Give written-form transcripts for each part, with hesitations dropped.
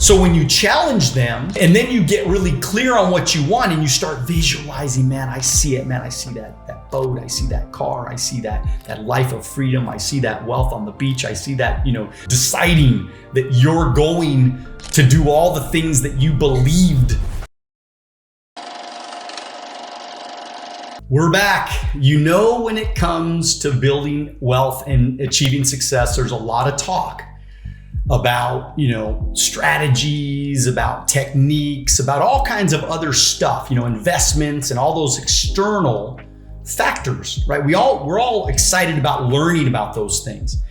So when you challenge them and then you get really clear on what you want and you start visualizing, man, I see it, man, I see that boat, I see that car, I see that life of freedom, I see that wealth on the beach, I see that, deciding that you're going to do all the things that you believed. We're back. When it comes to building wealth and achieving success, there's a lot of talk about, strategies, about techniques, about all kinds of other stuff, investments and all those external factors, right? We're all excited about learning about those things.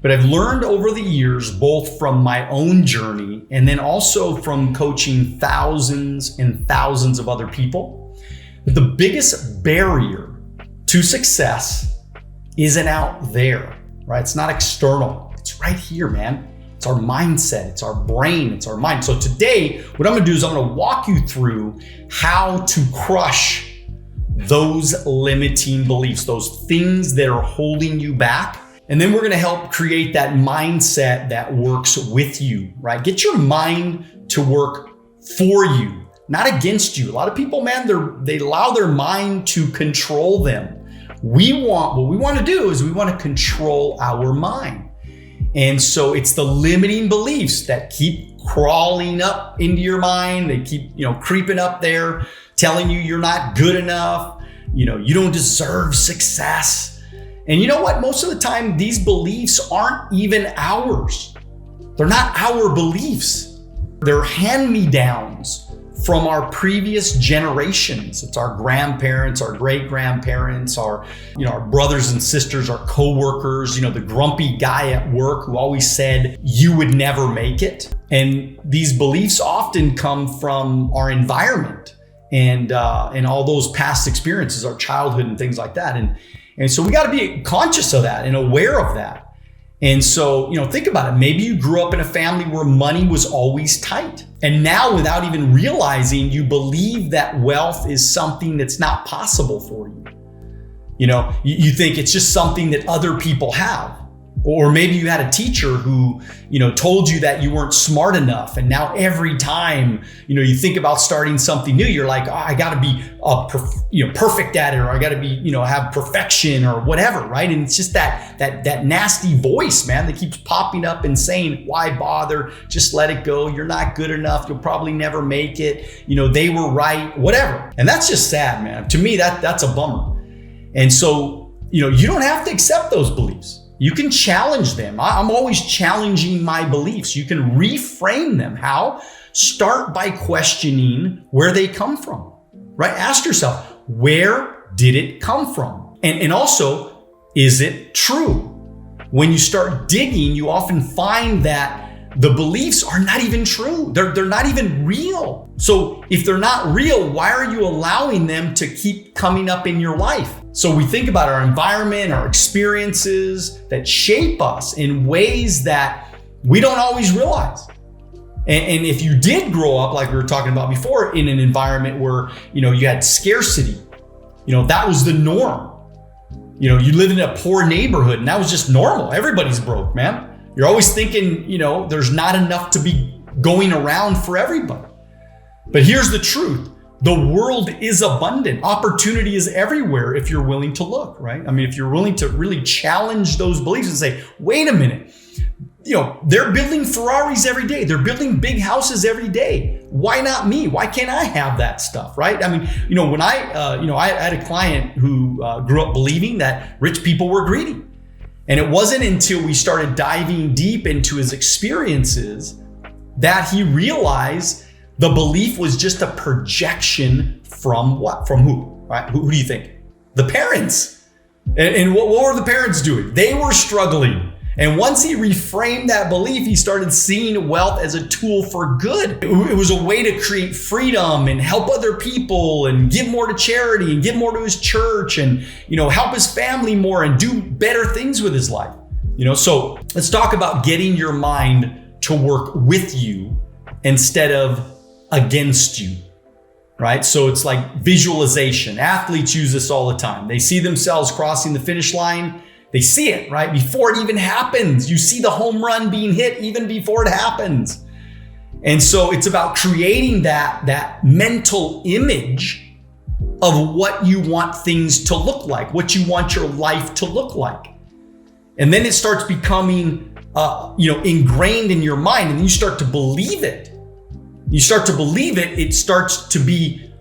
But I've learned over the years, both from my own journey and then also from coaching thousands and thousands of other people, that the biggest barrier to success isn't out there, right? It's not external. It's right here, man. It's our mindset, it's our brain, it's our mind. So today, what I'm gonna do is I'm gonna walk you through how to crush those limiting beliefs, those things that are holding you back. And then we're gonna help create that mindset that works with you, right? Get your mind to work for you, not against you. A lot of people, man, they allow their mind to control them. What we want to do is we want to control our mind. And so it's the limiting beliefs that keep crawling up into your mind. They keep, creeping up there, telling you you're not good enough. You don't deserve success. And you know what? Most of the time, these beliefs aren't even ours. They're not our beliefs. They're hand-me-downs from our previous generations. It's our grandparents, our great-grandparents, our brothers and sisters, our coworkers, the grumpy guy at work who always said you would never make it. And these beliefs often come from our environment and all those past experiences, our childhood and things like that. And so we got to be conscious of that and aware of that. And so, think about it. Maybe you grew up in a family where money was always tight. And now, without even realizing, you believe that wealth is something that's not possible for you. You think it's just something that other people have. Or maybe you had a teacher who, told you that you weren't smart enough. And now every time, you think about starting something new, you're like, I got to be perfect at it, or I got to be, have perfection or whatever, right? And it's just that nasty voice, man, that keeps popping up and saying, why bother? Just let it go. You're not good enough. You'll probably never make it. They were right, whatever. And that's just sad, man. To me, that's a bummer. And so, you don't have to accept those beliefs. You can challenge them. I'm always challenging my beliefs. You can reframe them. How? Start by questioning where they come from, right? Ask yourself, where did it come from? And also, is it true? When you start digging, you often find that the beliefs are not even true. They're not even real. So if they're not real, why are you allowing them to keep coming up in your life? So we think about our environment, our experiences that shape us in ways that we don't always realize. And if you did grow up, like we were talking about before, in an environment where, you had scarcity, that was the norm. You lived in a poor neighborhood and that was just normal. Everybody's broke, man. You're always thinking, there's not enough to be going around for everybody. But here's the truth. The world is abundant. Opportunity is everywhere if you're willing to look, right? I mean, if you're willing to really challenge those beliefs and say, wait a minute, they're building Ferraris every day. They're building big houses every day. Why not me? Why can't I have that stuff, right? I mean, when I had a client who grew up believing that rich people were greedy. And it wasn't until we started diving deep into his experiences that he realized the belief was just a projection from what? From who? Right? Who do you think? The parents. And what were the parents doing? They were struggling. And once he reframed that belief, he started seeing wealth as a tool for good. It was a way to create freedom and help other people and give more to charity and give more to his church and, help his family more and do better things with his life. So let's talk about getting your mind to work with you instead of against you, right? So it's like visualization. Athletes use this all the time. They see themselves crossing the finish line. They see it, right? Before it even happens. You see the home run being hit even before it happens. And so it's about creating that mental image of what you want things to look like, what you want your life to look like. And then it starts becoming, ingrained in your mind, and you start to believe it. You start to believe it, it starts to be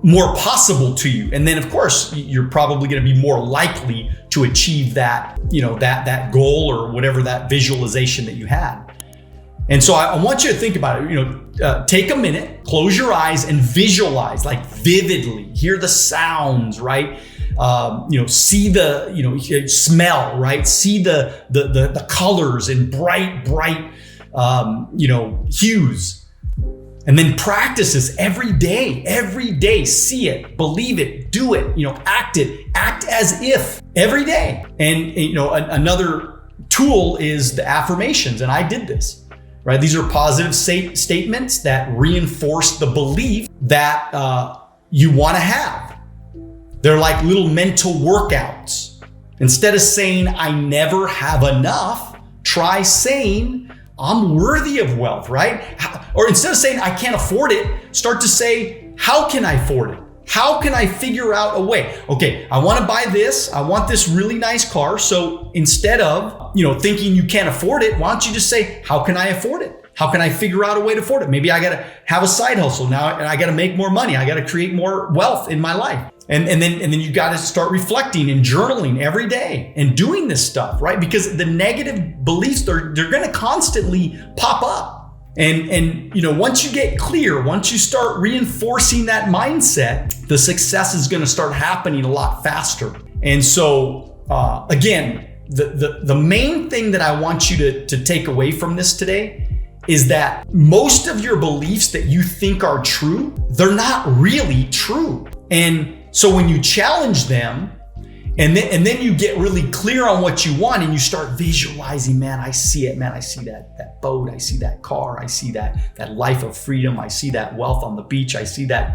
more possible to you. And then of course, you're probably going to be more likely to achieve that, that goal or whatever that visualization that you had. And so I want you to think about it, take a minute, close your eyes and visualize, like vividly, hear the sounds, right? See the, smell, right? See the colors in bright, hues. And then practice this every day, see it, believe it, do it, act as if every day. And, another tool is the affirmations. And I did this. Right? These are positive statements that reinforce the belief that you want to have. They're like little mental workouts. Instead of saying, I never have enough, try saying, I'm worthy of wealth, right? Or instead of saying, I can't afford it, start to say, how can I afford it? How can I figure out a way? Okay, I want to buy this. I want this really nice car. So instead of, thinking you can't afford it, why don't you just say, how can I afford it? How can I figure out a way to afford it? Maybe I got to have a side hustle now and I got to make more money. I got to create more wealth in my life. And then you got to start reflecting and journaling every day and doing this stuff, right? Because the negative beliefs, they're going to constantly pop up. And once you get clear, once you start reinforcing that mindset, the success is going to start happening a lot faster. And so, again, the main thing that I want you to take away from this today is that most of your beliefs that you think are true, they're not really true. And so when you challenge them, and then you get really clear on what you want and you start visualizing, man, I see it, man. I see that boat. I see that car. I see that life of freedom. I see that wealth on the beach. I see that,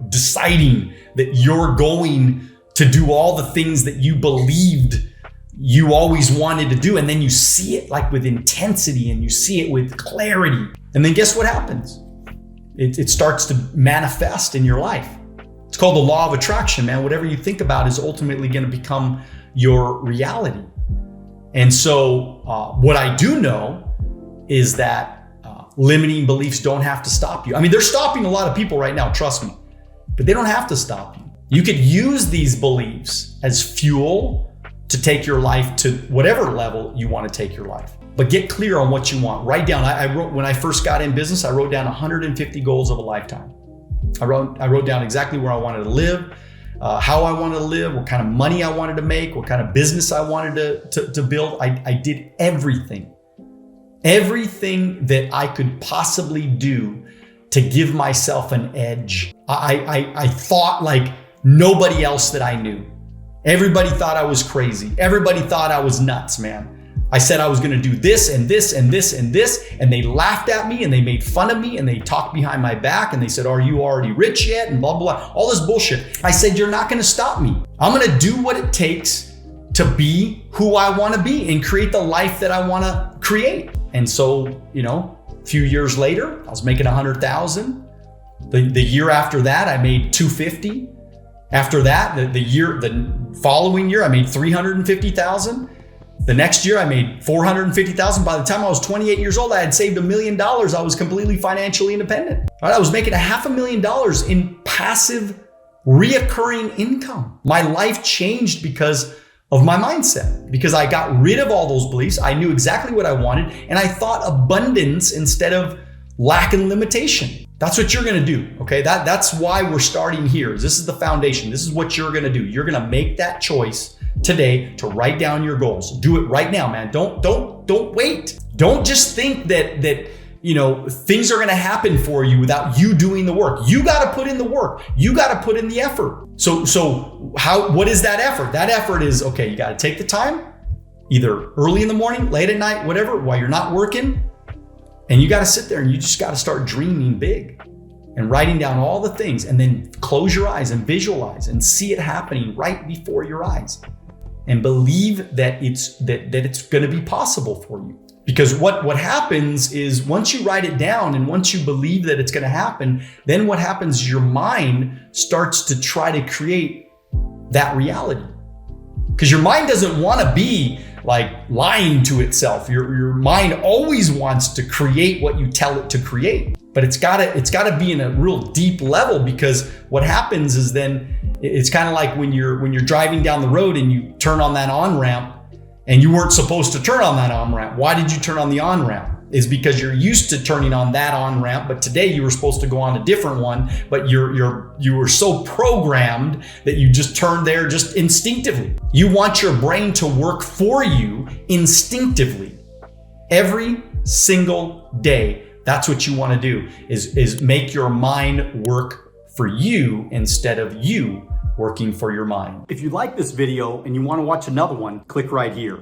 deciding that you're going to do all the things that you believed you always wanted to do. And then you see it like with intensity and you see it with clarity. And then guess what happens? It starts to manifest in your life. It's called the law of attraction, man. Whatever you think about is ultimately going to become your reality. And so what I do know is that limiting beliefs don't have to stop you. I mean, they're stopping a lot of people right now, trust me, but they don't have to stop you. You could use these beliefs as fuel to take your life to whatever level you want to take your life. But get clear on what you want. Write down. I wrote, when I first got in business, I wrote down 150 goals of a lifetime. I wrote down exactly where I wanted to live, how I wanted to live, what kind of money I wanted to make, what kind of business I wanted to build. I did everything that I could possibly do to give myself an edge. I thought like nobody else that I knew. Everybody thought I was crazy. Everybody thought I was nuts, man. I said I was going to do this and this and this and this, and they laughed at me and they made fun of me and they talked behind my back and they said, are you already rich yet? And blah, blah, blah, all this bullshit. I said, you're not going to stop me. I'm going to do what it takes to be who I want to be and create the life that I want to create. And so, a few years later, I was making 100,000. The year after that, I made 250. After that, the following year, I made 350,000. The next year I made 450,000. By the time I was 28 years old, I had saved $1 million. I was completely financially independent. Right? I was making $500,000 in passive, reoccurring income. My life changed because of my mindset, because I got rid of all those beliefs. I knew exactly what I wanted, and I thought abundance instead of lack and limitation. That's what you're going to do. Okay. That's why we're starting here. This is the foundation. This is what you're going to do. You're going to make that choice today to write down your goals. Do it right now, man. Don't wait. Don't just think that things are going to happen for you without you doing the work. You got to put in the work. You got to put in the effort. So what is that effort? That effort is, okay, you got to take the time, either early in the morning, late at night, whatever, while you're not working. And you got to sit there and you just got to start dreaming big and writing down all the things, and then close your eyes and visualize and see it happening right before your eyes, and believe that it's going to be possible for you. Because what happens is once you write it down and once you believe that it's going to happen, then what happens is your mind starts to try to create that reality. Because your mind doesn't want to be like lying to itself. Your mind always wants to create what you tell it to create. But it's gotta be in a real deep level, because what happens is then it's kind of like when you're driving down the road and you turn on that on-ramp and you weren't supposed to turn on that on-ramp. Why did you turn on the on-ramp? Is because you're used to turning on that on-ramp, but today you were supposed to go on a different one, but you were so programmed that you just turned there just instinctively. You want your brain to work for you instinctively every single day. That's what you want to do, is make your mind work for you instead of you working for your mind. If you like this video and you want to watch another one, click right here.